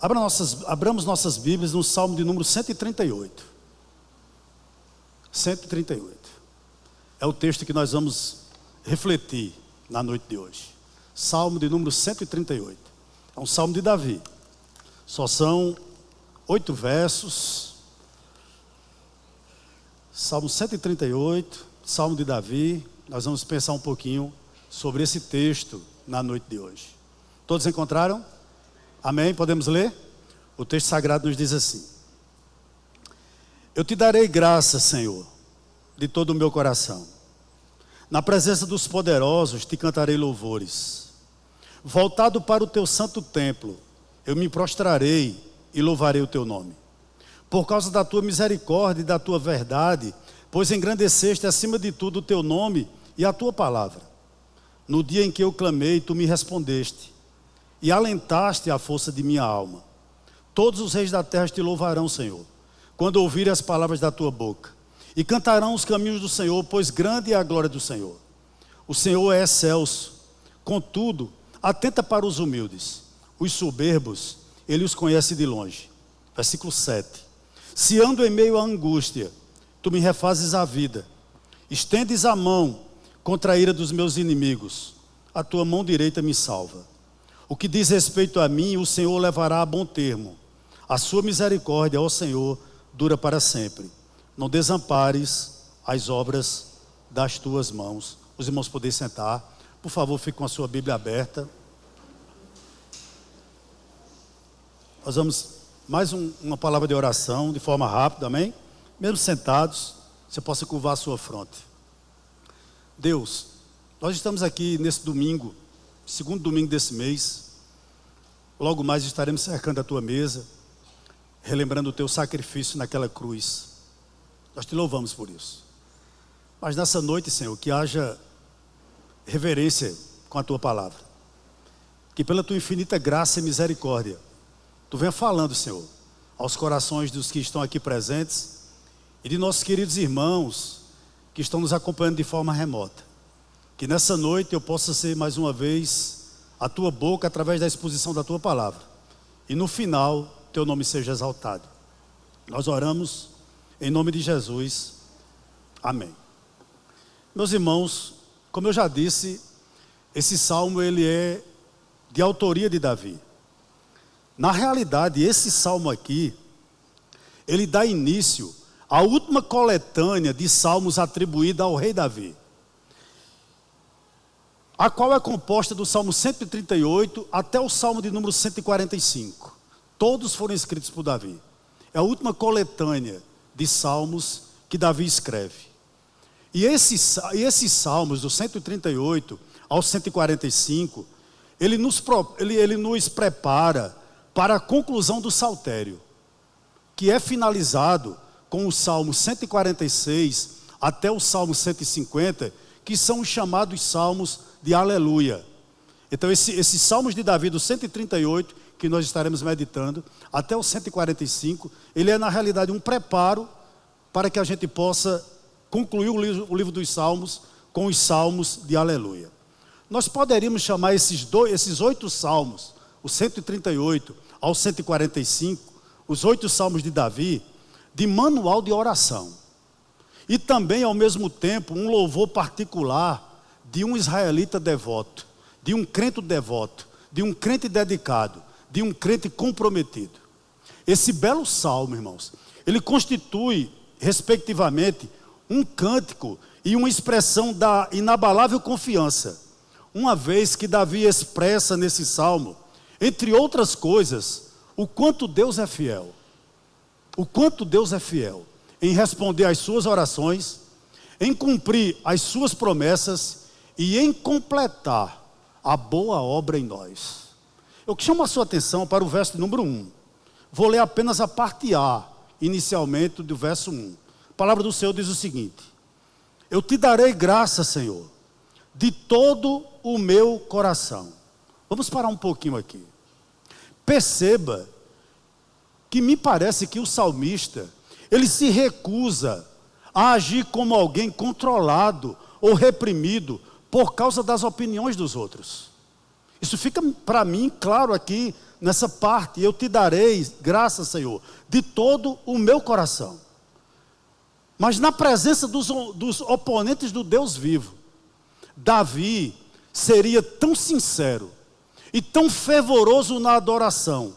Abramos nossas Bíblias no Salmo de número 138. 138. É o texto que nós vamos refletir na noite de hoje. Salmo de número 138. É um salmo de Davi. Só são 8 versos. Salmo 138, Salmo de Davi. Nós vamos pensar um pouquinho sobre esse texto na noite de hoje. Todos encontraram? Amém? Podemos ler? O texto sagrado nos diz assim: Eu te darei graça, Senhor, de todo o meu coração. Na presença dos poderosos te cantarei louvores. Voltado para o teu santo templo, eu me prostrarei e louvarei o teu nome. Por causa da tua misericórdia e da tua verdade, pois engrandeceste acima de tudo o teu nome e a tua palavra. No dia em que eu clamei, tu me respondeste e alentaste a força de minha alma. Todos os reis da terra te louvarão, Senhor, quando ouvirem as palavras da tua boca. E cantarão os caminhos do Senhor, pois grande é a glória do Senhor. O Senhor é excelso, contudo, atenta para os humildes. Os soberbos, ele os conhece de longe. Versículo 7. Se ando em meio à angústia, tu me refazes a vida. Estendes a mão contra a ira dos meus inimigos. A tua mão direita me salva. O que diz respeito a mim, o Senhor levará a bom termo. A sua misericórdia, ó Senhor, dura para sempre. Não desampares as obras das tuas mãos. Os irmãos podem sentar. Por favor, fique com a sua Bíblia aberta. Nós vamos mais uma palavra de oração, de forma rápida, amém? Mesmo sentados, você possa curvar a sua fronte. Deus, nós estamos aqui nesse domingo, segundo domingo desse mês. Logo mais estaremos cercando a tua mesa, relembrando o teu sacrifício naquela cruz. Nós te louvamos por isso. Mas nessa noite, Senhor, que haja reverência com a tua palavra. Que pela tua infinita graça e misericórdia, tu venha falando, Senhor, aos corações dos que estão aqui presentes e de nossos queridos irmãos que estão nos acompanhando de forma remota. Que nessa noite eu possa ser mais uma vez a tua boca através da exposição da tua palavra. E no final, teu nome seja exaltado. Nós oramos em nome de Jesus. Amém. Meus irmãos, como eu já disse, esse salmo ele é de autoria de Davi. Na realidade, esse salmo aqui, ele dá início à última coletânea de salmos atribuída ao rei Davi, a qual é composta do Salmo 138 até o Salmo de número 145. Todos foram escritos por Davi. É a última coletânea de salmos que Davi escreve. E esses salmos, do 138 ao 145, ele nos prepara para a conclusão do saltério, que é finalizado com o Salmo 146 até o Salmo 150, que são os chamados salmos de aleluia. Então esses salmos de Davi, do 138, que nós estaremos meditando, até o 145, ele é na realidade um preparo para que a gente possa concluir o livro dos salmos com os salmos de aleluia. Nós poderíamos chamar esses 8 salmos, o 138 ao 145, os 8 salmos de Davi, de manual de oração. E também, ao mesmo tempo, um louvor particular de um israelita devoto, de um crente devoto, de um crente dedicado, de um crente comprometido. Esse belo salmo, irmãos, ele constitui, respectivamente, um cântico e uma expressão da inabalável confiança, uma vez que Davi expressa nesse salmo, entre outras coisas, o quanto Deus é fiel. O quanto Deus é fiel em responder às suas orações, em cumprir as suas promessas e em completar a boa obra em nós. Eu chamo a sua atenção para o verso número 1. Vou ler apenas a parte A, inicialmente, do verso 1. A palavra do Senhor diz o seguinte: Eu te darei graça, Senhor, de todo o meu coração. Vamos parar um pouquinho aqui. Perceba que me parece que o salmista, ele se recusa a agir como alguém controlado ou reprimido por causa das opiniões dos outros. Isso fica para mim claro aqui nessa parte. Eu te darei graças, Senhor, de todo o meu coração. Mas na presença dos oponentes do Deus vivo, Davi seria tão sincero e tão fervoroso na adoração,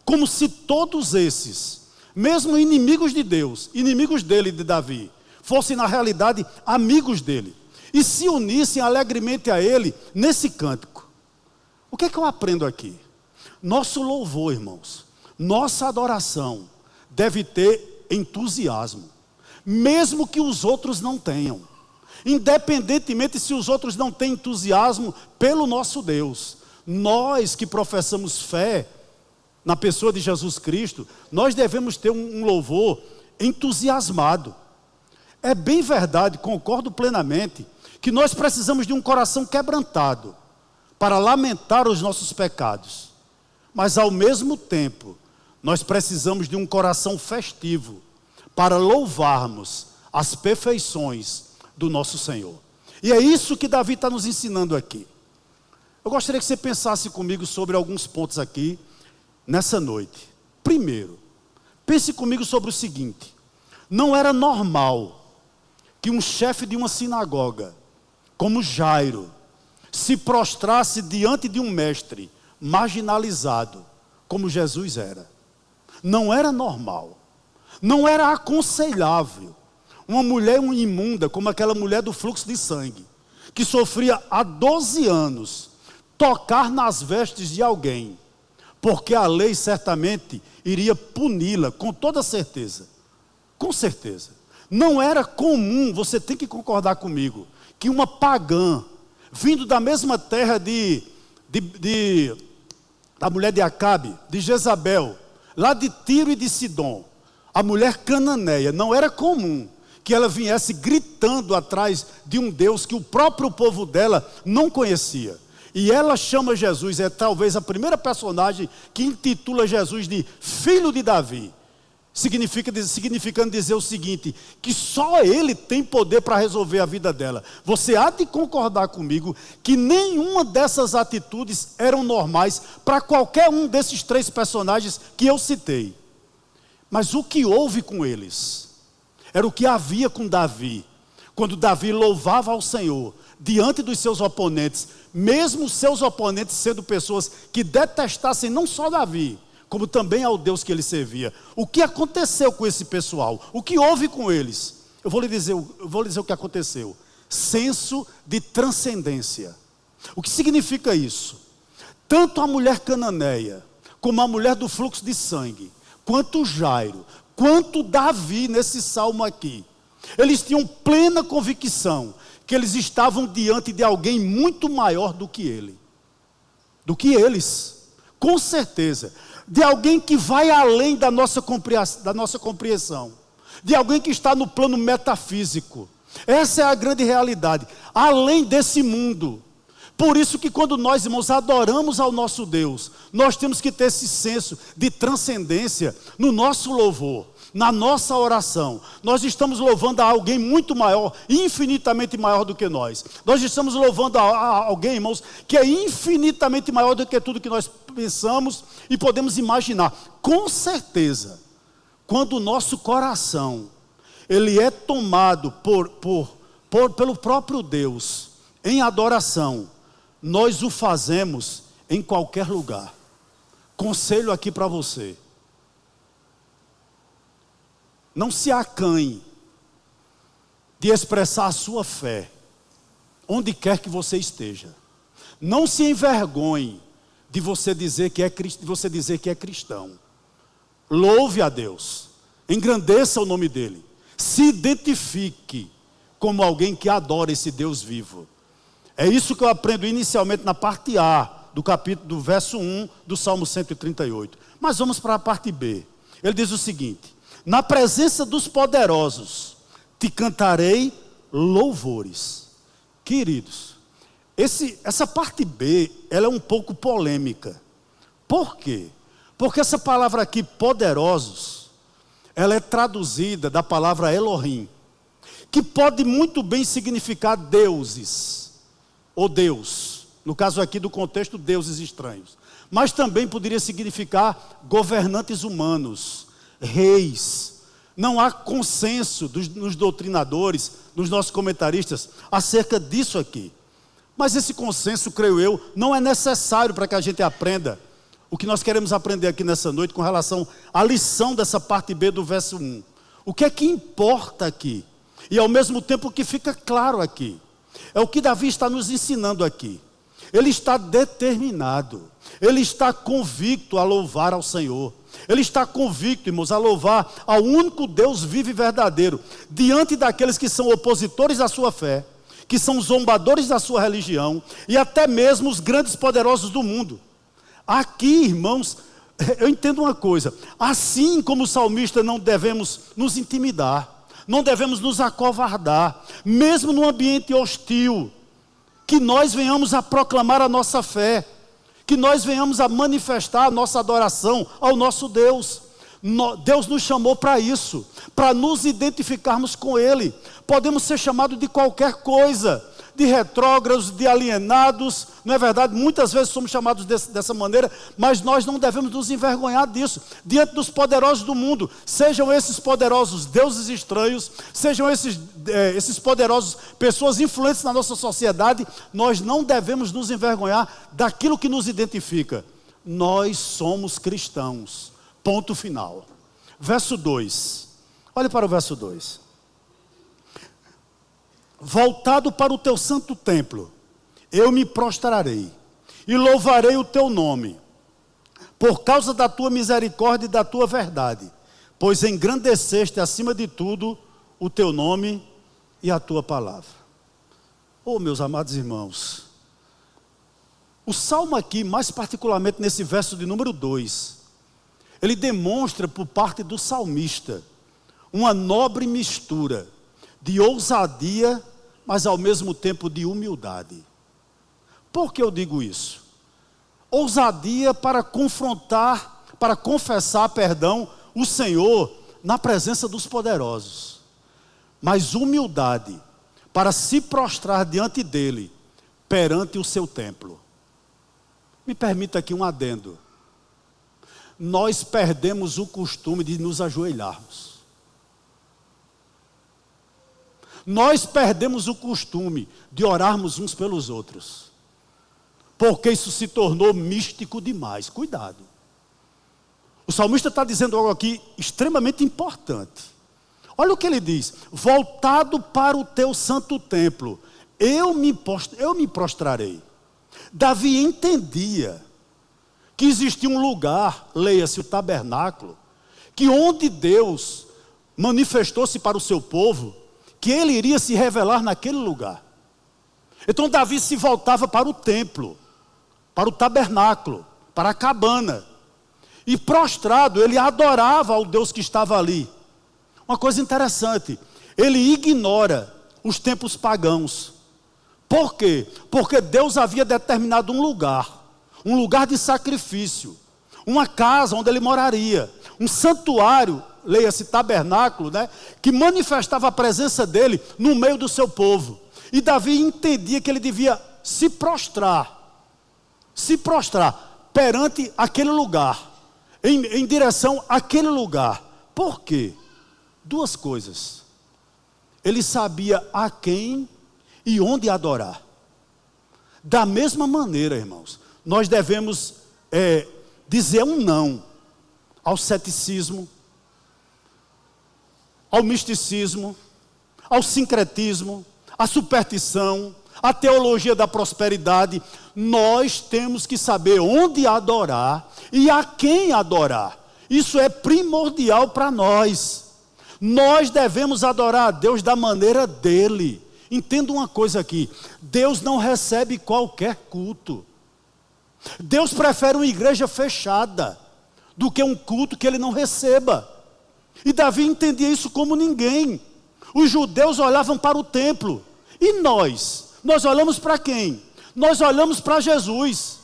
como se todos esses, mesmo inimigos de Deus, inimigos dele, de Davi, fossem na realidade amigos dele, e se unissem alegremente a ele nesse cântico. O que é que eu aprendo aqui? Nosso louvor, irmãos, nossa adoração deve ter entusiasmo, mesmo que os outros não tenham. Independentemente se os outros não têm entusiasmo pelo nosso Deus, nós que professamos fé na pessoa de Jesus Cristo, nós devemos ter um louvor entusiasmado. É bem verdade, concordo plenamente, que nós precisamos de um coração quebrantado para lamentar os nossos pecados, mas ao mesmo tempo nós precisamos de um coração festivo para louvarmos as perfeições do nosso Senhor. E é isso que Davi está nos ensinando aqui. Eu gostaria que você pensasse comigo sobre alguns pontos aqui nessa noite. Primeiro, pense comigo sobre o seguinte: não era normal que um chefe de uma sinagoga, como Jairo, se prostrasse diante de um mestre marginalizado, como Jesus era. Não era normal, não era aconselhável uma mulher imunda, como aquela mulher do fluxo de sangue, que sofria há 12 anos, tocar nas vestes de alguém, porque a lei certamente iria puni-la, com toda certeza. Com certeza. Não era comum, você tem que concordar comigo, que uma pagã, vindo da mesma terra da mulher de Acabe, de Jezabel, lá de Tiro e de Sidom, a mulher cananeia, não era comum que ela viesse gritando atrás de um Deus que o próprio povo dela não conhecia. E ela chama Jesus, é talvez a primeira personagem que intitula Jesus de filho de Davi, significando dizer o seguinte, que só ele tem poder para resolver a vida dela. Você há de concordar comigo que nenhuma dessas atitudes eram normais para qualquer um desses três personagens que eu citei. Mas o que houve com eles era o que havia com Davi, quando Davi louvava ao Senhor diante dos seus oponentes, mesmo seus oponentes sendo pessoas que detestassem não só Davi, como também ao Deus que ele servia. O que aconteceu com esse pessoal? O que houve com eles? Eu vou lhe dizer o que aconteceu. Senso de transcendência. O que significa isso? Tanto a mulher cananeia, como a mulher do fluxo de sangue, quanto Jairo, quanto Davi nesse salmo aqui, eles tinham plena convicção que eles estavam diante de alguém muito maior do que ele, do que eles, com certeza, de alguém que vai além da nossa compreensão, de alguém que está no plano metafísico. Essa é a grande realidade, além desse mundo. Por isso que quando nós, irmãos, adoramos ao nosso Deus, nós temos que ter esse senso de transcendência no nosso louvor, na nossa oração. Nós estamos louvando a alguém muito maior, infinitamente maior do que nós. Nós estamos louvando a alguém, irmãos, que é infinitamente maior do que tudo que nós pensamos e podemos imaginar. Com certeza, quando o nosso coração ele é tomado pelo próprio Deus em adoração, nós o fazemos em qualquer lugar. Conselho aqui para você: não se acanhe de expressar a sua fé onde quer que você esteja. Não se envergonhe de você dizer que é cristão. Louve a Deus, engrandeça o nome dele, se identifique como alguém que adora esse Deus vivo. É isso que eu aprendo inicialmente na parte A do verso 1 do Salmo 138. Mas vamos para a parte B. Ele diz o seguinte: na presença dos poderosos te cantarei louvores. Queridos, essa parte B, ela é um pouco polêmica. Por quê? Porque essa palavra aqui, poderosos, ela é traduzida da palavra Elohim, que pode muito bem significar deuses, ou Deus, no caso aqui do contexto, deuses estranhos. Mas também poderia significar governantes humanos, reis. Não há consenso nos doutrinadores, nos nossos comentaristas, acerca disso aqui. Mas esse consenso, creio eu, não é necessário para que a gente aprenda o que nós queremos aprender aqui nessa noite com relação à lição dessa parte B do verso 1. O que é que importa aqui? E ao mesmo tempo o que fica claro aqui. É o que Davi está nos ensinando aqui. Ele está determinado, ele está convicto a louvar ao Senhor. Ele está convicto, irmãos, a louvar ao único Deus vivo e verdadeiro, diante daqueles que são opositores à sua fé, que são zombadores da sua religião, e até mesmo os grandes poderosos do mundo. Aqui, irmãos, eu entendo uma coisa, assim como o salmista não devemos nos intimidar, não devemos nos acovardar, mesmo num ambiente hostil, que nós venhamos a proclamar a nossa fé, que nós venhamos a manifestar a nossa adoração ao nosso Deus. Deus nos chamou para isso, para nos identificarmos com Ele. Podemos ser chamados de qualquer coisa, de retrógrados, de alienados, não é verdade? Muitas vezes somos chamados dessa maneira, mas nós não devemos nos envergonhar disso, diante dos poderosos do mundo, sejam esses poderosos deuses estranhos, sejam esses poderosos pessoas influentes na nossa sociedade, nós não devemos nos envergonhar daquilo que nos identifica. Nós somos cristãos, ponto final. Verso 2, olhe para o verso 2. Voltado para o teu santo templo, eu me prostrarei e louvarei o teu nome, por causa da tua misericórdia e da tua verdade, pois engrandeceste acima de tudo o teu nome e a tua palavra. Oh, meus amados irmãos, o salmo aqui, mais particularmente nesse verso de número 2, ele demonstra por parte do salmista uma nobre mistura de ousadia, mas ao mesmo tempo de humildade. Por que eu digo isso? Ousadia para confrontar, para confessar, o Senhor na presença dos poderosos. Mas humildade para se prostrar diante dele, perante o seu templo. Me permita aqui um adendo. Nós perdemos o costume de nos ajoelharmos. Nós perdemos o costume de orarmos uns pelos outros, porque isso se tornou místico demais. Cuidado. O salmista está dizendo algo aqui extremamente importante. Olha o que ele diz: voltado para o teu santo templo, eu me prostrarei. Davi entendia que existia um lugar, leia-se o tabernáculo, que onde Deus manifestou-se para o seu povo, que ele iria se revelar naquele lugar. Então Davi se voltava para o templo, para o tabernáculo, para a cabana, e prostrado ele adorava ao Deus que estava ali. Uma coisa interessante, ele ignora os templos pagãos. Por quê? Porque Deus havia determinado um lugar de sacrifício, uma casa onde ele moraria, um santuário, leia-se tabernáculo, que manifestava a presença dele no meio do seu povo. E Davi entendia que ele devia se prostrar perante aquele lugar, em direção àquele lugar. Por quê? Duas coisas. Ele sabia a quem e onde adorar. Da mesma maneira, irmãos, nós devemos dizer um não ao ceticismo, ao misticismo, ao sincretismo, à superstição, à teologia da prosperidade. Nós temos que saber onde adorar e a quem adorar. Isso é primordial para nós. Nós devemos adorar a Deus da maneira dele. Entenda uma coisa aqui: Deus não recebe qualquer culto. Deus prefere uma igreja fechada do que um culto que ele não receba. E Davi entendia isso como ninguém. Os judeus olhavam para o templo. E nós olhamos para quem? Nós olhamos para Jesus.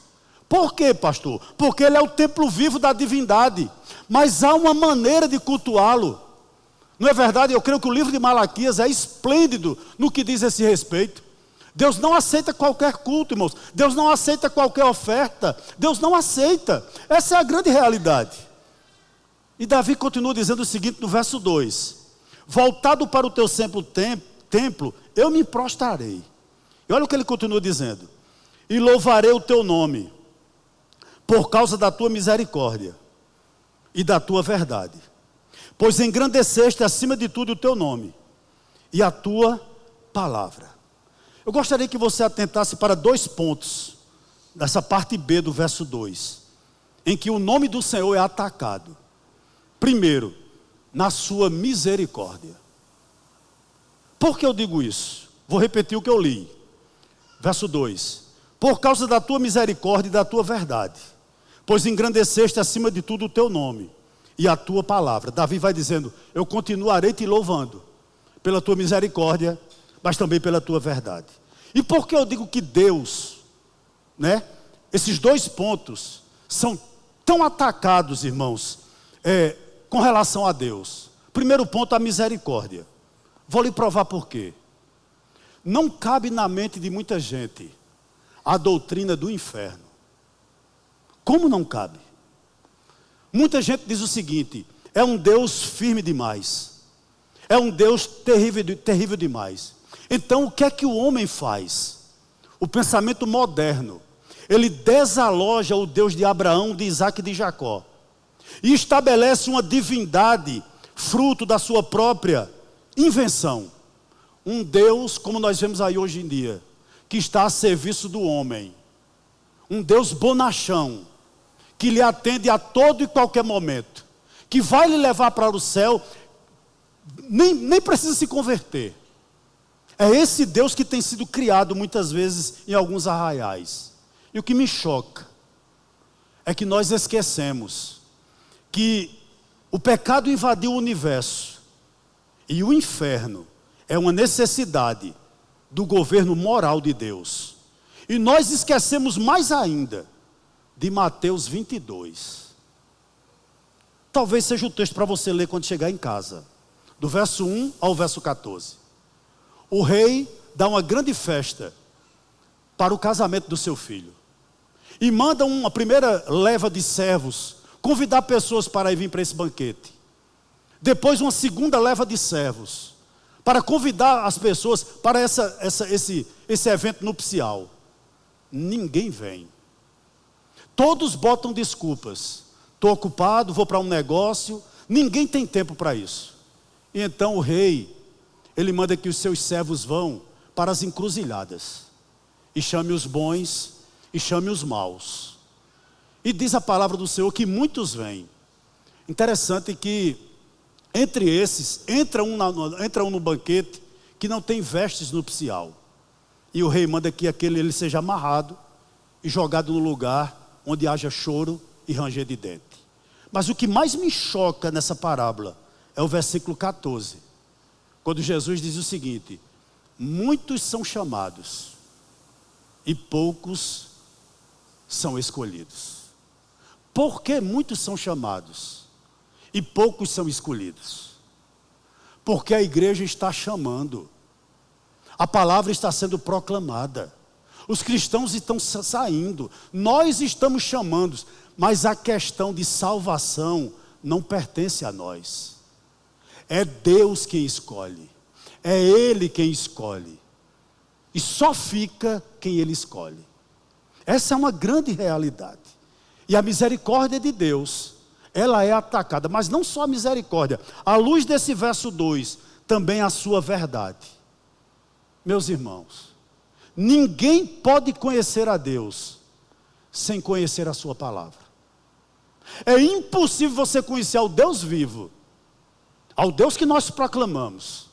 Por quê, pastor? Porque ele é o templo vivo da divindade. Mas há uma maneira de cultuá-lo. Não é verdade? Eu creio que o livro de Malaquias é esplêndido no que diz a esse respeito. Deus não aceita qualquer culto, irmãos. Deus não aceita qualquer oferta. Deus não aceita. Essa é a grande realidade. E Davi continua dizendo o seguinte no verso 2: voltado para o teu templo, eu me prostrarei. E olha o que ele continua dizendo: e louvarei o teu nome, por causa da tua misericórdia e da tua verdade. Pois engrandeceste acima de tudo o teu nome e a tua palavra. Eu gostaria que você atentasse para 2 pontos, nessa parte B do verso 2, em que o nome do Senhor é atacado. Primeiro, na sua misericórdia. Por que eu digo isso? Vou repetir o que eu li. Verso 2: por causa da tua misericórdia e da tua verdade, pois engrandeceste acima de tudo o teu nome e a tua palavra. Davi vai dizendo: eu continuarei te louvando pela tua misericórdia, mas também pela tua verdade. E por que eu digo que Deus, esses 2 pontos são tão atacados, irmãos, com relação a Deus? Primeiro ponto, a misericórdia. Vou lhe provar por quê. Não cabe na mente de muita gente a doutrina do inferno. Como não cabe? Muita gente diz o seguinte: é um Deus firme demais, é um Deus terrível demais. Então o que é que o homem faz? O pensamento moderno, ele desaloja o Deus de Abraão, de Isaac e de Jacó, e estabelece uma divindade fruto da sua própria invenção. Um Deus, como nós vemos aí hoje em dia, que está a serviço do homem. Um Deus bonachão, que lhe atende a todo e qualquer momento, que vai lhe levar para o céu, nem precisa se converter. É esse Deus que tem sido criado muitas vezes em alguns arraiais. E o que me choca é que nós esquecemos que o pecado invadiu o universo e o inferno é uma necessidade do governo moral de Deus. E nós esquecemos mais ainda de Mateus 22. Talvez seja o texto para você ler quando chegar em casa, do verso 1 ao verso 14. O rei dá uma grande festa para o casamento do seu filho e manda uma primeira leva de servos convidar pessoas para ir vir para esse banquete. Depois uma segunda leva de servos para convidar as pessoas para esse evento nupcial. Ninguém vem. Todos botam desculpas. Estou ocupado, vou para um negócio. Ninguém tem tempo para isso. E então o rei, ele manda que os seus servos vão para as encruzilhadas e chame os bons e chame os maus. E diz a palavra do Senhor que muitos vêm. Interessante que entre esses entra um no banquete que não tem vestes nupcial. E o rei manda que ele seja amarrado e jogado no lugar onde haja choro e ranger de dente. Mas o que mais me choca nessa parábola é o versículo 14. Quando Jesus diz o seguinte: muitos são chamados e poucos são escolhidos. Por que muitos são chamados e poucos são escolhidos? Porque a igreja está chamando, a palavra está sendo proclamada, os cristãos estão saindo, nós estamos chamando, mas a questão de salvação não pertence a nós. É Deus quem escolhe, é Ele quem escolhe, e só fica quem Ele escolhe. Essa é uma grande realidade. E a misericórdia de Deus, ela é atacada, mas não só a misericórdia, à luz desse verso 2, também a sua verdade. Meus irmãos, ninguém pode conhecer a Deus sem conhecer a sua palavra. É impossível você conhecer ao Deus vivo, ao Deus que nós proclamamos,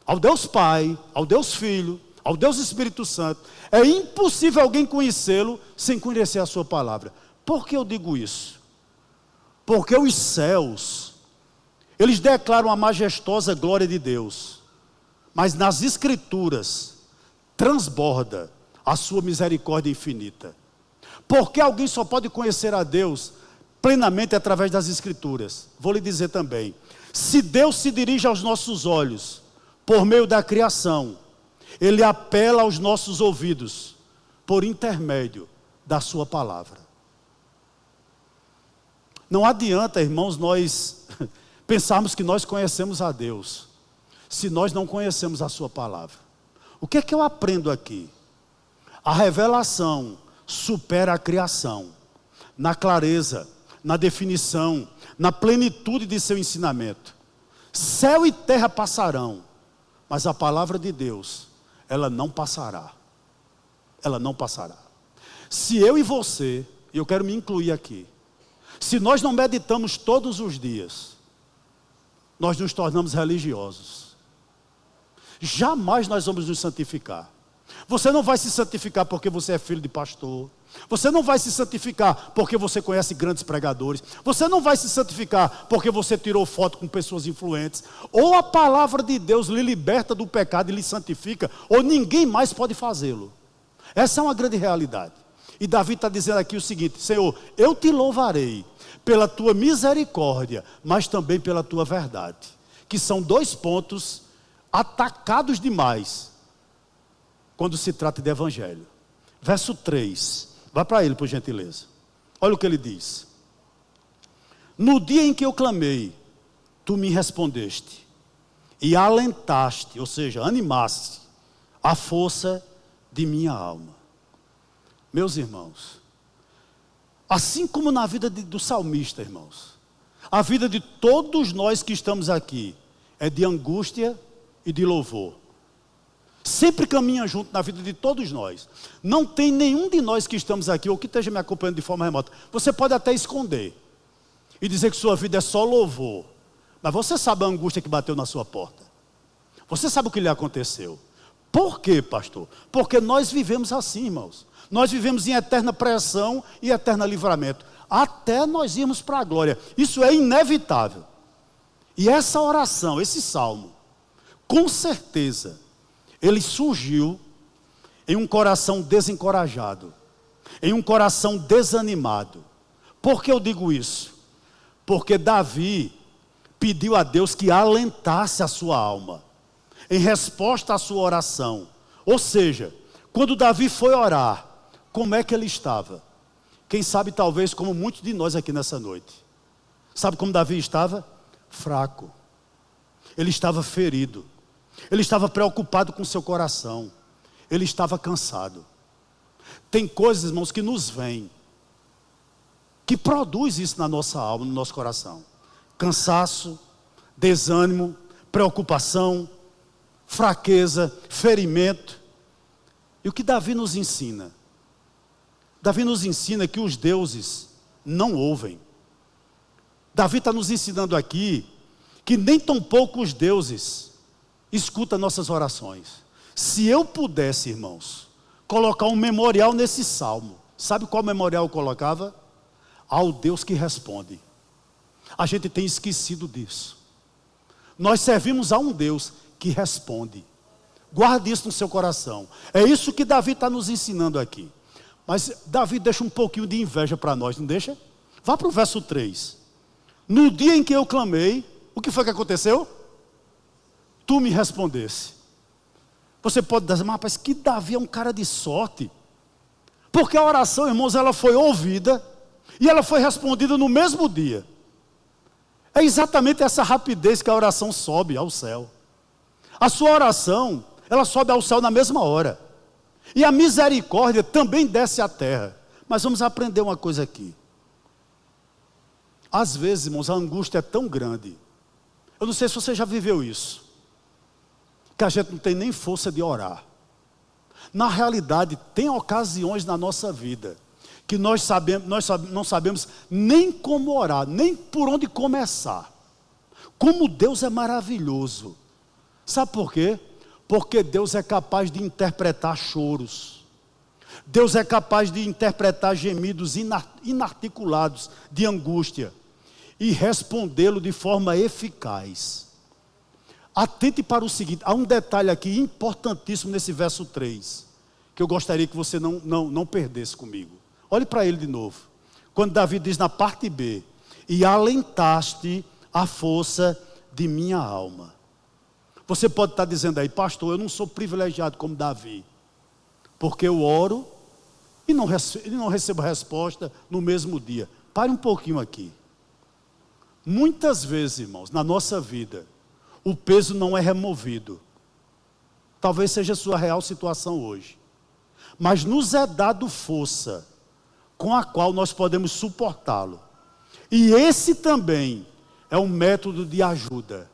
ao Deus Pai, ao Deus Filho, ao Deus Espírito Santo. É impossível alguém conhecê-lo sem conhecer a sua palavra. Por que eu digo isso? Porque os céus, eles declaram a majestosa glória de Deus, mas nas Escrituras transborda a sua misericórdia infinita. Porque alguém só pode conhecer a Deus plenamente através das Escrituras. Vou lhe dizer também, se Deus se dirige aos nossos olhos por meio da criação, Ele apela aos nossos ouvidos por intermédio da sua palavra. Não adianta, irmãos, nós pensarmos que nós conhecemos a Deus, se nós não conhecemos a sua palavra. O que é que eu aprendo aqui? A revelação supera a criação, na clareza, na definição, na plenitude de seu ensinamento. Céu e terra passarão, mas a palavra de Deus, ela não passará. Ela não passará. Se eu e você, e eu quero me incluir aqui, se nós não meditamos todos os dias, nós nos tornamos religiosos. Jamais nós vamos nos santificar. Você não vai se santificar porque você é filho de pastor. Você não vai se santificar porque você conhece grandes pregadores. Você não vai se santificar porque você tirou foto com pessoas influentes. Ou a palavra de Deus lhe liberta do pecado e lhe santifica, ou ninguém mais pode fazê-lo. Essa é uma grande realidade. E Davi está dizendo aqui o seguinte: Senhor, eu te louvarei pela tua misericórdia, mas também pela tua verdade. Que são dois pontos atacados demais quando se trata de evangelho. Verso 3, vai para ele por gentileza. Olha o que ele diz: no dia em que eu clamei, tu me respondeste e alentaste, ou seja, animaste a força de minha alma. Meus irmãos, assim como na vida do salmista, irmãos, a vida de todos nós que estamos aqui é de angústia e de louvor. Sempre caminha junto na vida de todos nós. Não tem nenhum de nós que estamos aqui, ou que esteja me acompanhando de forma remota. Você pode até esconder e dizer que sua vida é só louvor, mas você sabe a angústia que bateu na sua porta. Você sabe o que lhe aconteceu. Por quê, pastor? Porque nós vivemos assim, irmãos. Nós vivemos em eterna pressão e eterno livramento, até nós irmos para a glória. Isso é inevitável. E essa oração, esse salmo, com certeza, ele surgiu em um coração desencorajado, em um coração desanimado. Por que eu digo isso? Porque Davi pediu a Deus que alentasse a sua alma, em resposta à sua oração. Ou seja, quando Davi foi orar, como é que ele estava? Quem sabe talvez como muitos de nós aqui nessa noite. Sabe como Davi estava? Fraco. Ele estava ferido. Ele estava preocupado com seu coração. Ele estava cansado. Tem coisas, irmãos, que nos vêm, que produz isso na nossa alma, no nosso coração. Cansaço, desânimo, preocupação, fraqueza, ferimento. E o que Davi nos ensina? Davi nos ensina que os deuses não ouvem. Davi está nos ensinando aqui que nem tão pouco os deuses escutam nossas orações. Se eu pudesse, irmãos, colocar um memorial nesse salmo, sabe qual memorial eu colocava? Ao Deus que responde. A gente tem esquecido disso. Nós servimos a um Deus que responde. Guarde isso no seu coração. É isso que Davi está nos ensinando aqui. Mas Davi deixa um pouquinho de inveja para nós, não deixa? Vá para o verso 3. No dia em que eu clamei, o que foi que aconteceu? Tu me respondesse. Você pode dizer, mas rapaz, que Davi é um cara de sorte. Porque a oração, irmãos, ela foi ouvida e ela foi respondida no mesmo dia. É exatamente essa rapidez que a oração sobe ao céu. A sua oração, ela sobe ao céu na mesma hora. E a misericórdia também desce à terra. Mas vamos aprender uma coisa aqui. Às vezes, irmãos, a angústia é tão grande. Eu não sei se você já viveu isso, que a gente não tem nem força de orar. Na realidade, tem ocasiões na nossa vida que nós não sabemos nem como orar, nem por onde começar. Como Deus é maravilhoso. Sabe por quê? Porque Deus é capaz de interpretar choros. Deus é capaz de interpretar gemidos inarticulados de angústia e respondê-lo de forma eficaz. Atente para o seguinte, há um detalhe aqui importantíssimo nesse verso 3, que eu gostaria que você não perdesse comigo. Olhe para ele de novo. Quando Davi diz na parte B, e alentaste a força de minha alma. Você pode estar dizendo aí, pastor, eu não sou privilegiado como Davi, porque eu oro e não recebo resposta no mesmo dia. Pare um pouquinho aqui. Muitas vezes, irmãos, na nossa vida, o peso não é removido. Talvez seja a sua real situação hoje. Mas nos é dado força com a qual nós podemos suportá-lo. E esse também é um método de ajuda.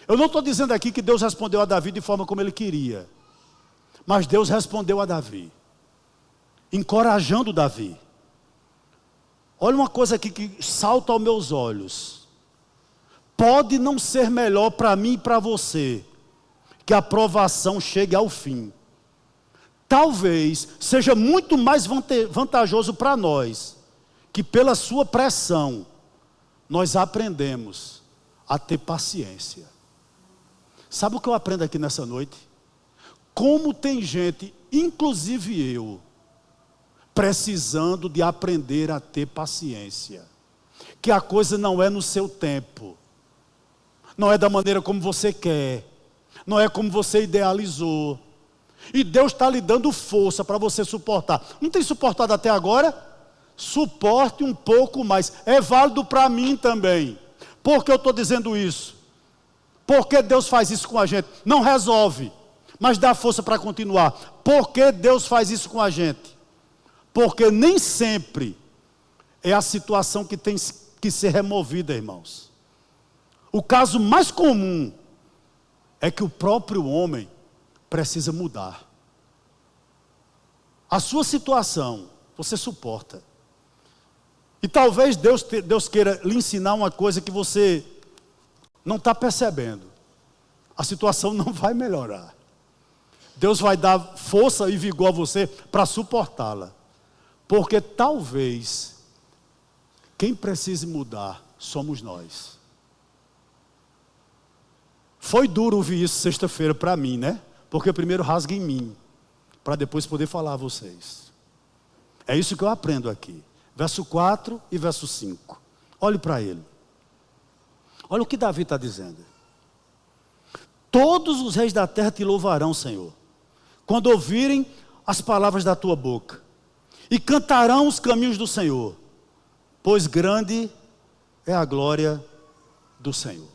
Eu não estou dizendo aqui que Deus respondeu a Davi de forma como ele queria. Mas Deus respondeu a Davi, encorajando Davi. Olha uma coisa aqui que salta aos meus olhos. Pode não ser melhor para mim e para você que a provação chegue ao fim. Talvez seja muito mais vantajoso para nós que pela sua pressão nós aprendemos a ter paciência. Sabe o que eu aprendo aqui nessa noite? Como tem gente, inclusive eu, precisando de aprender a ter paciência. Que a coisa não é no seu tempo. Não é da maneira como você quer. Não é como você idealizou. E Deus está lhe dando força para você suportar. Não tem suportado até agora? Suporte um pouco mais. É válido para mim também. Por que eu estou dizendo isso? Porque Deus faz isso com a gente? Não resolve, mas dá força para continuar. Por que Deus faz isso com a gente? Porque nem sempre é a situação que tem que ser removida, irmãos. O caso mais comum é que o próprio homem precisa mudar. A sua situação, você suporta. E talvez Deus queira lhe ensinar uma coisa que você não está percebendo. A situação não vai melhorar. Deus vai dar força e vigor a você para suportá-la. Porque talvez quem precise mudar somos nós. Foi duro ouvir isso sexta-feira para mim, né? Porque primeiro rasga em mim, para depois poder falar a vocês. É isso que eu aprendo aqui. Verso 4 e verso 5. Olhe para ele. Olha o que Davi está dizendo. Todos os reis da terra te louvarão, Senhor, quando ouvirem as palavras da tua boca. E cantarão os caminhos do Senhor, pois grande é a glória do Senhor.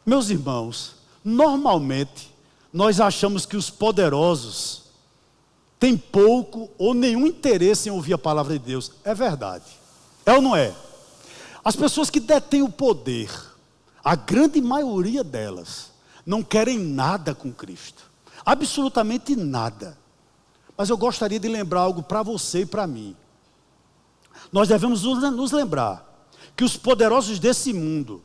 Meus irmãos, normalmente nós achamos que os poderosos têm pouco ou nenhum interesse em ouvir a palavra de Deus. É verdade. É ou não é? As pessoas que detêm o poder, a grande maioria delas, não querem nada com Cristo. Absolutamente nada. Mas eu gostaria de lembrar algo para você e para mim. Nós devemos nos lembrar que os poderosos desse mundo,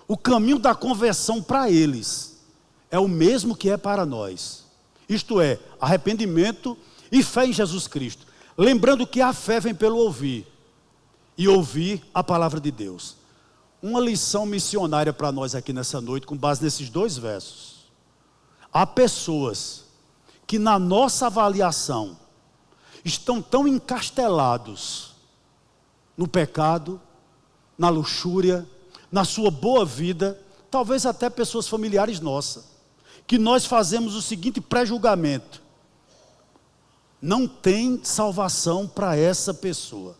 o caminho da conversão para eles é o mesmo que é para nós. Isto é, arrependimento e fé em Jesus Cristo. Lembrando que a fé vem pelo ouvir. E ouvir a palavra de Deus. Uma lição missionária para nós aqui nessa noite, com base nesses dois versos. Há pessoas que na nossa avaliação estão tão encastelados no pecado, na luxúria, na sua boa vida, talvez até pessoas familiares nossas, que nós fazemos o seguinte pré-julgamento: não tem salvação para essa pessoa.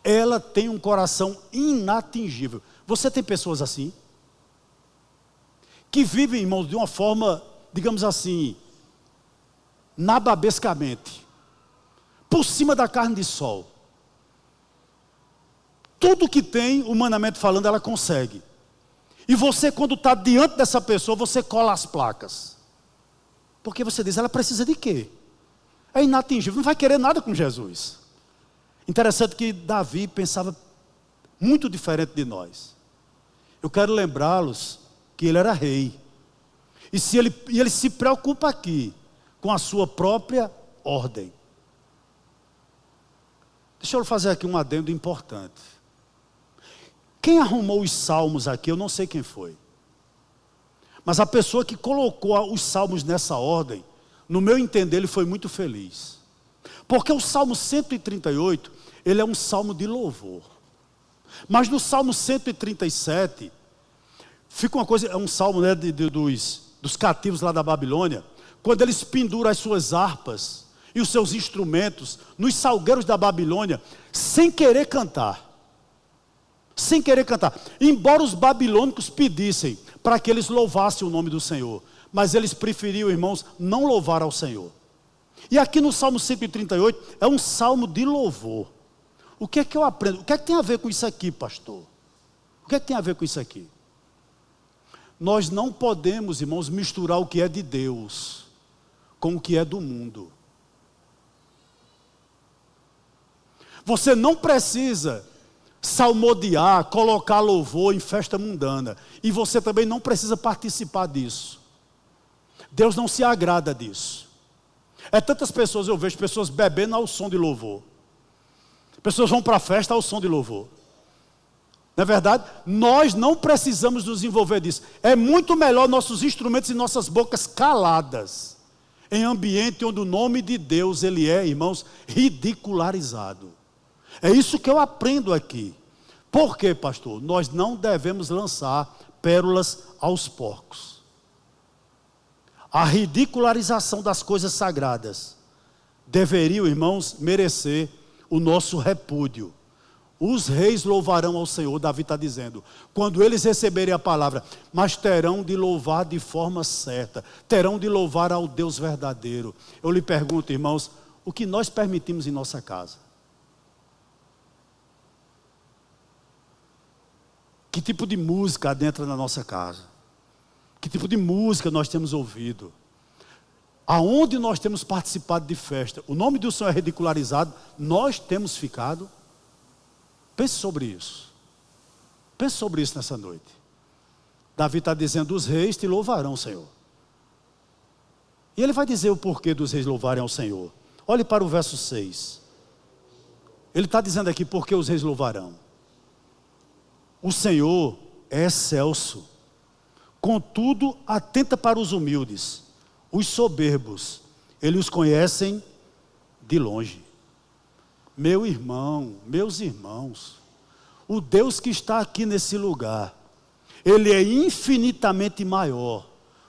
Ela tem um coração inatingível. Você tem pessoas assim? Que vivem, irmãos, de uma forma, digamos assim, nababescamente, por cima da carne de sol. Tudo que tem, humanamente falando, ela consegue. E você, quando está diante dessa pessoa, você cola as placas. Porque você diz, ela precisa de quê? É inatingível, não vai querer nada com Jesus. Interessante que Davi pensava muito diferente de nós. Eu quero lembrá-los que ele era rei. E ele se preocupa aqui com a sua própria ordem. Deixa eu fazer aqui um adendo importante. Quem arrumou os salmos aqui, eu não sei quem foi. Mas a pessoa que colocou os salmos nessa ordem, no meu entender, ele foi muito feliz. Porque o Salmo 138, ele é um salmo de louvor. Mas no Salmo 137, Fica uma coisa, é um salmo, né, dos cativos lá da Babilônia, quando eles penduram as suas harpas e os seus instrumentos nos salgueiros da Babilônia, sem querer cantar. Sem querer cantar. Embora os babilônicos pedissem para que eles louvassem o nome do Senhor, mas eles preferiam, irmãos, não louvar ao Senhor. E aqui no Salmo 138 é um salmo de louvor. O que é que eu aprendo? O que é que tem a ver com isso aqui, pastor? O que é que tem a ver com isso aqui? Nós não podemos, irmãos, misturar o que é de Deus com o que é do mundo. Você não precisa salmodiar, colocar louvor em festa mundana. E você também não precisa participar disso. Deus não se agrada disso. É tantas pessoas, eu vejo pessoas bebendo ao som de louvor. Pessoas vão para a festa ao som de louvor. Não é verdade? Nós não precisamos nos envolver disso. É muito melhor nossos instrumentos e nossas bocas caladas, em ambiente onde o nome de Deus, ele é, irmãos, ridicularizado. É isso que eu aprendo aqui. Por quê, pastor? Nós não devemos lançar pérolas aos porcos. A ridicularização das coisas sagradas deveriam, irmãos, merecer o nosso repúdio. Os reis louvarão ao Senhor, Davi está dizendo, quando eles receberem a palavra, mas terão de louvar de forma certa, terão de louvar ao Deus verdadeiro. Eu lhe pergunto, irmãos, o que nós permitimos em nossa casa? Que tipo de música adentra na nossa casa? Que tipo de música nós temos ouvido? Aonde nós temos participado de festa? O nome do Senhor é ridicularizado, nós temos ficado. Pense sobre isso. Pense sobre isso nessa noite. Davi está dizendo, os reis te louvarão, Senhor. E ele vai dizer o porquê dos reis louvarem ao Senhor. Olhe para o verso 6. Ele está dizendo aqui, por que os reis louvarão? O Senhor é excelso, contudo atenta para os humildes. Os soberbos, ele os conhecem de longe. Meu irmão, meus irmãos, o Deus que está aqui nesse lugar, ele é infinitamente maior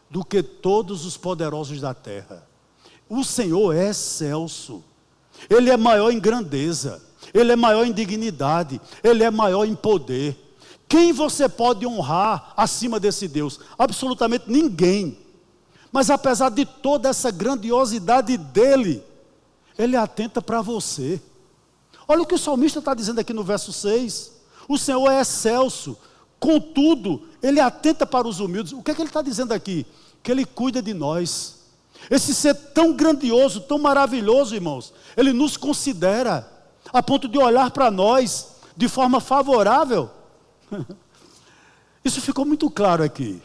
do que todos os poderosos da terra. O Senhor é excelso, ele é maior em grandeza, ele é maior em dignidade, ele é maior em poder. Quem você pode honrar acima desse Deus? Absolutamente ninguém. Mas apesar de toda essa grandiosidade dele, ele atenta para você. Olha o que o salmista está dizendo aqui no verso 6. O Senhor é excelso, contudo, ele atenta para os humildes. O que é que ele está dizendo aqui? Que ele cuida de nós. Esse ser tão grandioso, tão maravilhoso, irmãos, ele nos considera, a ponto de olhar para nós de forma favorável. Isso ficou muito claro aqui.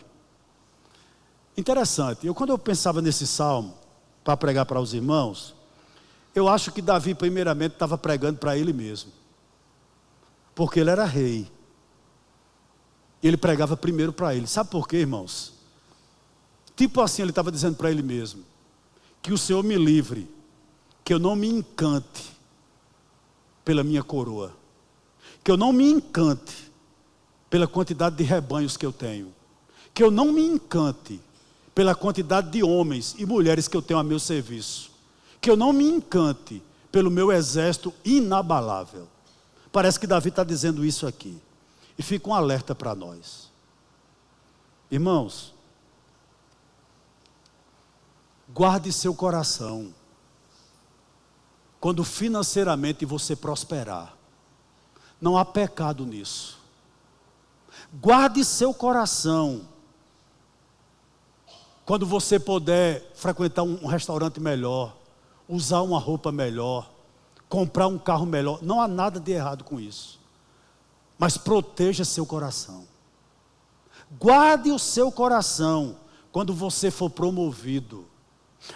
Interessante, quando eu pensava nesse salmo, para pregar para os irmãos, eu acho que Davi primeiramente estava pregando para ele mesmo, porque ele era rei, e ele pregava primeiro para ele. Sabe por quê, irmãos? Tipo assim, ele estava dizendo para ele mesmo, que o Senhor me livre, que eu não me encante pela minha coroa, que eu não me encante pela quantidade de rebanhos que eu tenho, que eu não me encante pela quantidade de homens e mulheres que eu tenho a meu serviço, que eu não me encante pelo meu exército inabalável. Parece que Davi está dizendo isso aqui, e fica um alerta para nós. Irmãos, guarde seu coração, quando financeiramente você prosperar, não há pecado nisso. Guarde seu coração, quando você puder frequentar um restaurante melhor, usar uma roupa melhor, comprar um carro melhor, não há nada de errado com isso. Mas proteja seu coração. Guarde o seu coração quando você for promovido.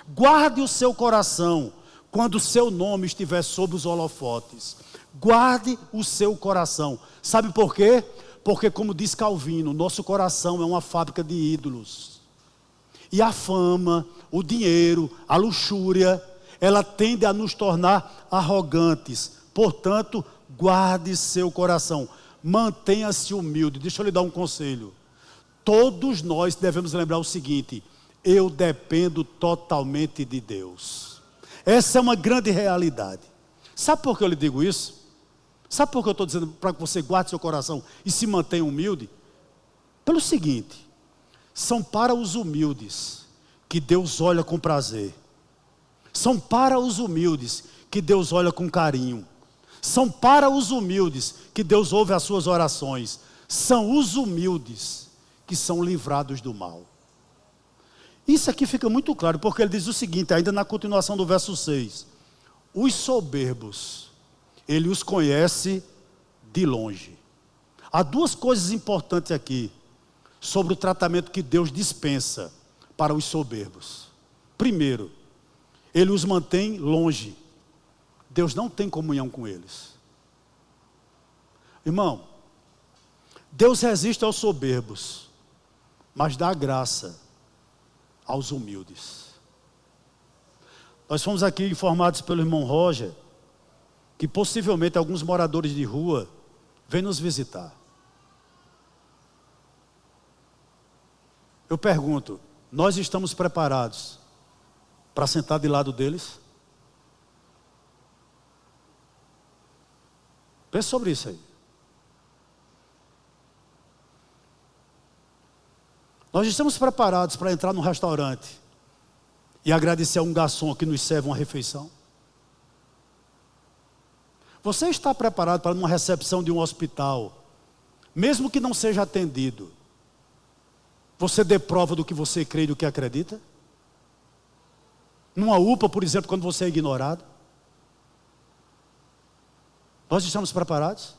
Guarde o seu coração quando o seu nome estiver sob os holofotes. Guarde o seu coração. Sabe por quê? Porque, como diz Calvino, nosso coração é uma fábrica de ídolos. E a fama, o dinheiro, a luxúria, ela tende a nos tornar arrogantes. Portanto, guarde seu coração. Mantenha-se humilde. Deixa eu lhe dar um conselho. Todos nós devemos lembrar o seguinte: eu dependo totalmente de Deus. Essa é uma grande realidade. Sabe por que eu lhe digo isso? Sabe por que eu estou dizendo para que você guarde seu coração e se mantenha humilde? Pelo seguinte: são para os humildes que Deus olha com prazer. São para os humildes que Deus olha com carinho. São para os humildes que Deus ouve as suas orações. São os humildes que são livrados do mal. Isso aqui fica muito claro, porque ele diz o seguinte, ainda na continuação do verso 6. Os soberbos, ele os conhece de longe. Há duas coisas importantes aqui sobre o tratamento que Deus dispensa para os soberbos. Primeiro, ele os mantém longe. Deus não tem comunhão com eles. Irmão, Deus resiste aos soberbos, mas dá graça aos humildes. Nós fomos aqui informados pelo irmão Roger que possivelmente alguns moradores de rua vêm nos visitar. Eu pergunto, nós estamos preparados para sentar de lado deles? Pense sobre isso aí. Nós estamos preparados para entrar num restaurante e agradecer a um garçom que nos serve uma refeição? Você está preparado para uma recepção de um hospital, mesmo que não seja atendido, você dê prova do que você crê e do que acredita? Numa UPA, por exemplo, quando você é ignorado? Nós estamos preparados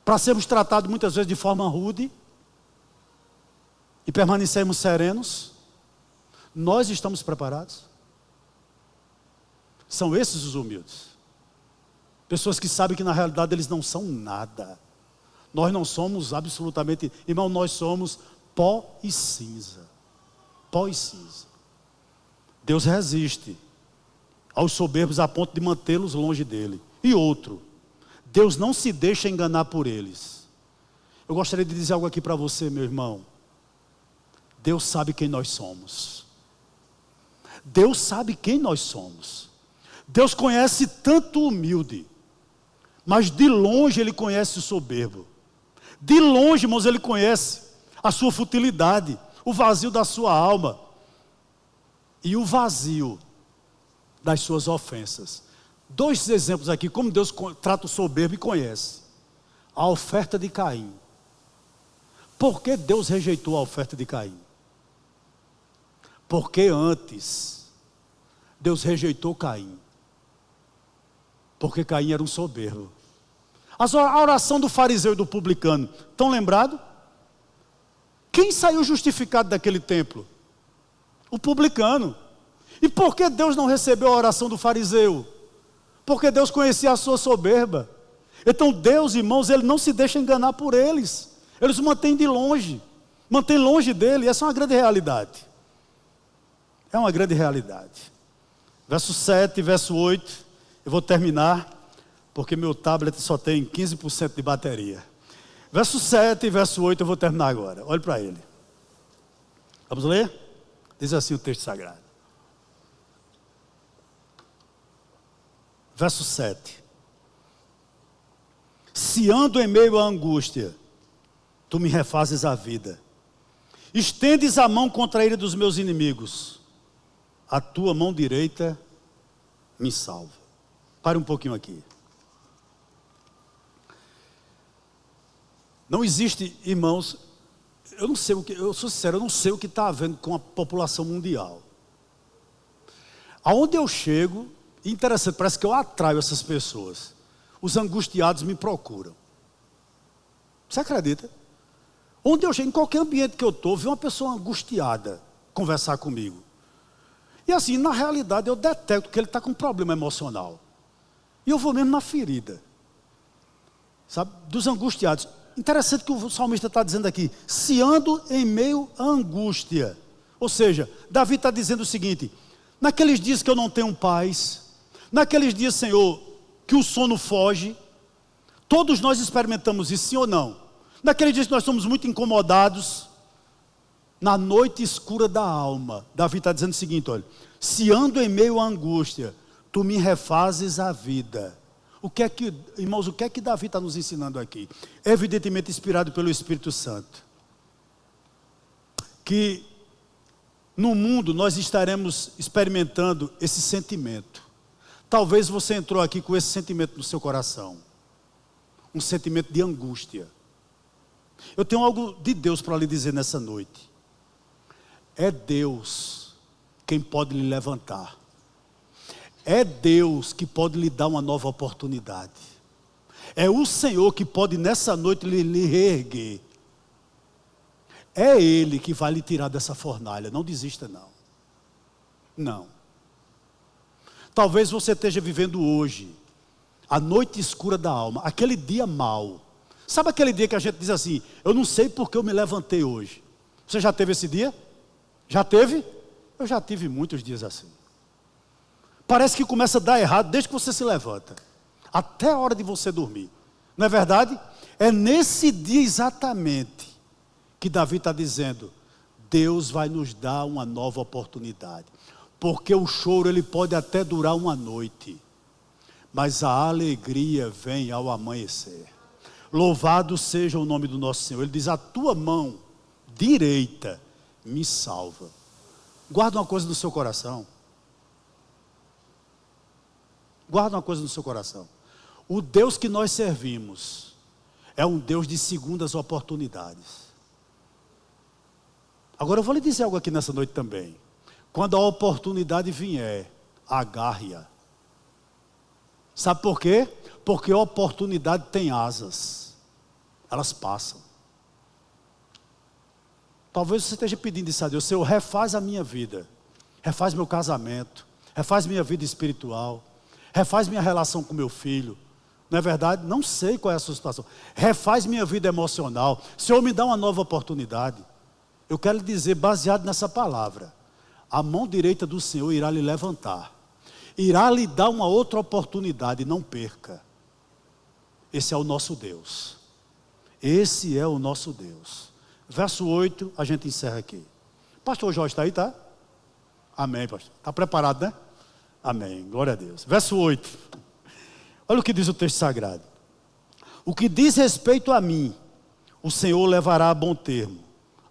para sermos tratados muitas vezes de forma rude e permanecermos serenos? Nós estamos preparados? São esses os humildes. Pessoas que sabem que na realidade eles não são nada. Nós não somos absolutamente, irmão, nós somos pó e cinza. Pó e cinza. Deus resiste aos soberbos a ponto de mantê-los longe dele. E outro, Deus não se deixa enganar por eles. Eu gostaria de dizer algo aqui para você, meu irmão. Deus sabe quem nós somos. Deus sabe quem nós somos. Deus conhece tanto o humilde, mas de longe Ele conhece o soberbo. De longe, irmãos, Ele conhece a sua futilidade, o vazio da sua alma e o vazio das suas ofensas. Dois exemplos aqui, como Deus trata o soberbo e conhece. A oferta de Caim. Por que Deus rejeitou a oferta de Caim? Porque antes Deus rejeitou Caim. Porque Caim era um soberbo. A oração do fariseu e do publicano, estão lembrados? Quem saiu justificado daquele templo? O publicano. E por que Deus não recebeu a oração do fariseu? Porque Deus conhecia a sua soberba. Então Deus, irmãos, Ele não se deixa enganar por eles. Eles o mantêm de longe. Mantém longe dele. Essa é uma grande realidade. É uma grande realidade. Verso 7, verso 8. Eu vou terminar, porque meu tablet só tem 15% de bateria. Verso 7 e verso 8 eu vou terminar agora. Olhe para ele. Vamos ler? Diz assim o texto sagrado. Verso 7. Se ando em meio à angústia, tu me refazes a vida. Estendes a mão contra a ira dos meus inimigos. A tua mão direita me salva. Pare um pouquinho aqui. Não existe, irmãos, eu não sei o que, eu sou sincero, eu não sei o que está havendo com a população mundial. Aonde eu chego, interessante, parece que eu atraio essas pessoas. Os angustiados me procuram. Você acredita? Onde eu chego, em qualquer ambiente que eu estou, vi uma pessoa angustiada conversar comigo. E assim, na realidade, eu detecto que ele está com um problema emocional. E eu vou mesmo na ferida. Sabe? Dos angustiados. Interessante que o salmista está dizendo aqui. Se ando em meio à angústia. Ou seja, Davi está dizendo o seguinte. Naqueles dias que eu não tenho paz. Naqueles dias, Senhor, que o sono foge. Todos nós experimentamos isso, sim ou não? Naquele dia que nós somos muito incomodados, na noite escura da alma, Davi está dizendo o seguinte, olha: se ando em meio à angústia, tu me refazes a vida. Irmãos, o que é que Davi está nos ensinando aqui? Evidentemente inspirado pelo Espírito Santo. Que no mundo nós estaremos experimentando esse sentimento. Talvez você entrou aqui com esse sentimento no seu coração. Um sentimento de angústia. Eu tenho algo de Deus para lhe dizer nessa noite. É Deus quem pode lhe levantar. É Deus que pode lhe dar uma nova oportunidade. É o Senhor que pode nessa noite lhe reerguer. É Ele que vai lhe tirar dessa fornalha. Não desista não. Não. Talvez você esteja vivendo hoje a noite escura da alma, aquele dia mau. Sabe aquele dia que a gente diz assim: eu não sei porque eu me levantei hoje. Você já teve esse dia? Já teve? Eu já tive muitos dias assim. Parece que começa a dar errado desde que você se levanta, até a hora de você dormir. Não é verdade? É nesse dia exatamente que Davi está dizendo: Deus vai nos dar uma nova oportunidade. Porque o choro ele pode até durar uma noite, mas a alegria vem ao amanhecer. Louvado seja o nome do nosso Senhor. Ele diz: a tua mão direita me salva. Guarda uma coisa no seu coração. Guarda uma coisa no seu coração. O Deus que nós servimos é um Deus de segundas oportunidades. Agora eu vou lhe dizer algo aqui nessa noite também. Quando a oportunidade vier, agarre-a. Sabe por quê? Porque a oportunidade tem asas. Elas passam. Talvez você esteja pedindo isso a Deus: Senhor, refaz a minha vida. Refaz meu casamento. Refaz minha vida espiritual. Refaz minha relação com meu filho. Não é verdade? Não sei qual é a sua situação. Refaz minha vida emocional. Senhor, me dá uma nova oportunidade. Eu quero lhe dizer, baseado nessa palavra: a mão direita do Senhor irá lhe levantar. Irá lhe dar uma outra oportunidade. Não perca. Esse é o nosso Deus. Esse é o nosso Deus. Verso 8, a gente encerra aqui. Pastor Jorge está aí, tá? Amém, pastor. Está preparado, né? Amém, glória a Deus. Verso 8. Olha o que diz o texto sagrado: o que diz respeito a mim, o Senhor levará a bom termo.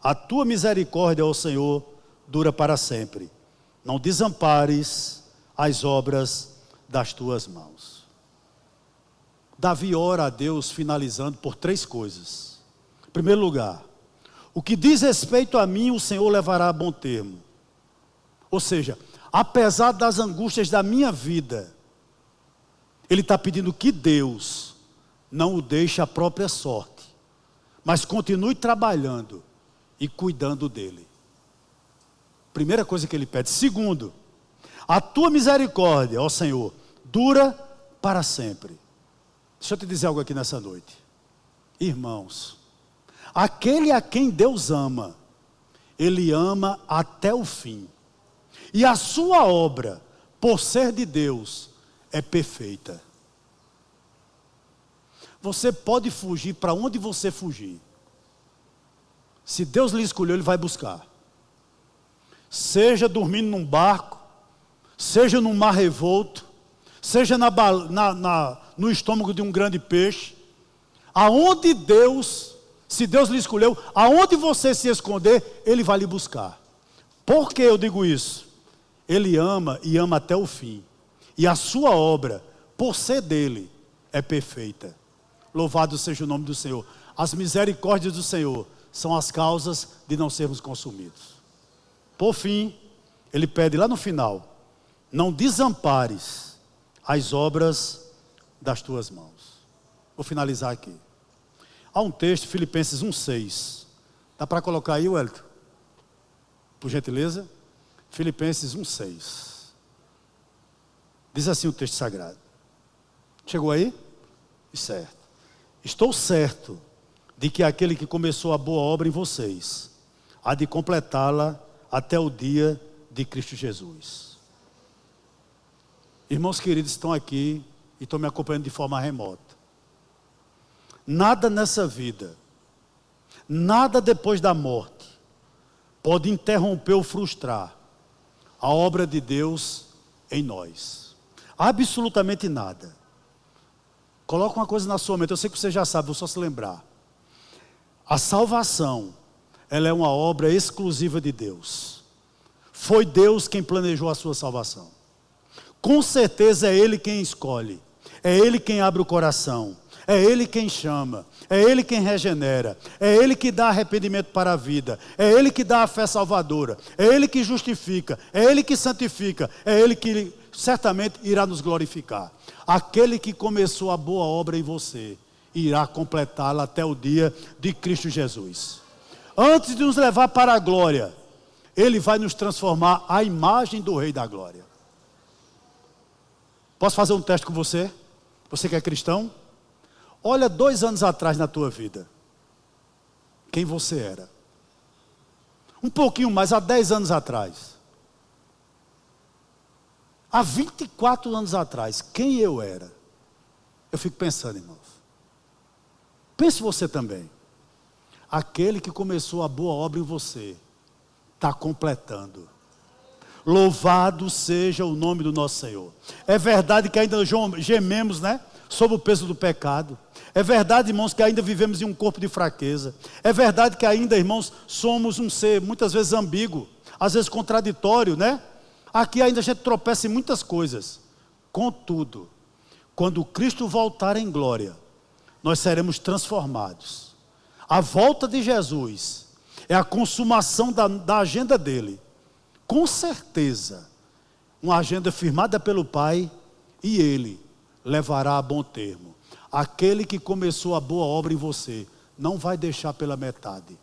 A tua misericórdia, ó Senhor, dura para sempre. Não desampares as obras das tuas mãos. Davi ora a Deus finalizando por 3 coisas. Em primeiro lugar, o que diz respeito a mim, o Senhor levará a bom termo. Ou seja, apesar das angústias da minha vida, ele está pedindo que Deus não o deixe à própria sorte, mas continue trabalhando e cuidando dele. Primeira coisa que ele pede. Segundo, a tua misericórdia, ó Senhor, dura para sempre. Deixa eu te dizer algo aqui nessa noite. Irmãos, aquele a quem Deus ama, Ele ama até o fim. E a sua obra, por ser de Deus, é perfeita. Você pode fugir para onde você fugir. Se Deus lhe escolheu, Ele vai buscar. Seja dormindo num barco, seja num mar revolto, seja no estômago de um grande peixe. Aonde Deus, se Deus lhe escolheu, aonde você se esconder, Ele vai lhe buscar. Por que eu digo isso? Ele ama e ama até o fim. E a sua obra, por ser dele, é perfeita. Louvado seja o nome do Senhor. As misericórdias do Senhor são as causas de não sermos consumidos. Por fim, ele pede lá no final: não desampares as obras das tuas mãos. Vou finalizar aqui. Há um texto, Filipenses 1,6. Dá para colocar aí, Wellington? Por gentileza. Filipenses 1,6. Diz assim o texto sagrado. Chegou aí? Certo. Estou certo de que aquele que começou a boa obra em vocês há de completá-la até o dia de Cristo Jesus. Irmãos queridos, estão aqui e estão me acompanhando de forma remota. Nada nessa vida nada depois da morte pode interromper ou frustrar a obra de Deus em nós. Absolutamente nada. Coloca uma coisa na sua mente, eu sei que você já sabe, vou só se lembrar. A salvação, ela é uma obra exclusiva de Deus. Foi Deus quem planejou a sua salvação. Com certeza é Ele quem escolhe, é Ele quem abre o coração, é Ele quem chama, é Ele quem regenera, é Ele que dá arrependimento para a vida, é Ele que dá a fé salvadora, é Ele que justifica, é Ele que santifica, é Ele que certamente irá nos glorificar. Aquele que começou a boa obra em você, irá completá-la até o dia de Cristo Jesus. Antes de nos levar para a glória, Ele vai nos transformar à imagem do Rei da Glória. Posso fazer um teste com você? Você que é cristão? Olha 2 anos atrás na tua vida. Quem você era? Um pouquinho mais, há 10 anos atrás. Há 24 anos atrás, quem eu era? Eu fico pensando, irmãos. Pense você também. Aquele que começou a boa obra em você, está completando. Louvado seja o nome do nosso Senhor. É verdade que ainda gememos, né? Sob o peso do pecado. É verdade, irmãos, que ainda vivemos em um corpo de fraqueza. É verdade que ainda, irmãos, somos um ser muitas vezes ambíguo, às vezes contraditório, né? Aqui ainda a gente tropeça em muitas coisas. Contudo, quando Cristo voltar em glória, nós seremos transformados. A volta de Jesus é a consumação da agenda dele. Com certeza, uma agenda firmada pelo Pai, e Ele levará a bom termo. Aquele que começou a boa obra em você, não vai deixar pela metade.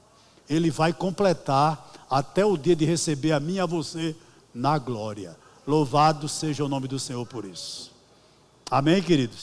Ele vai completar até o dia de receber a mim e a você na glória. Louvado seja o nome do Senhor por isso. Amém, queridos?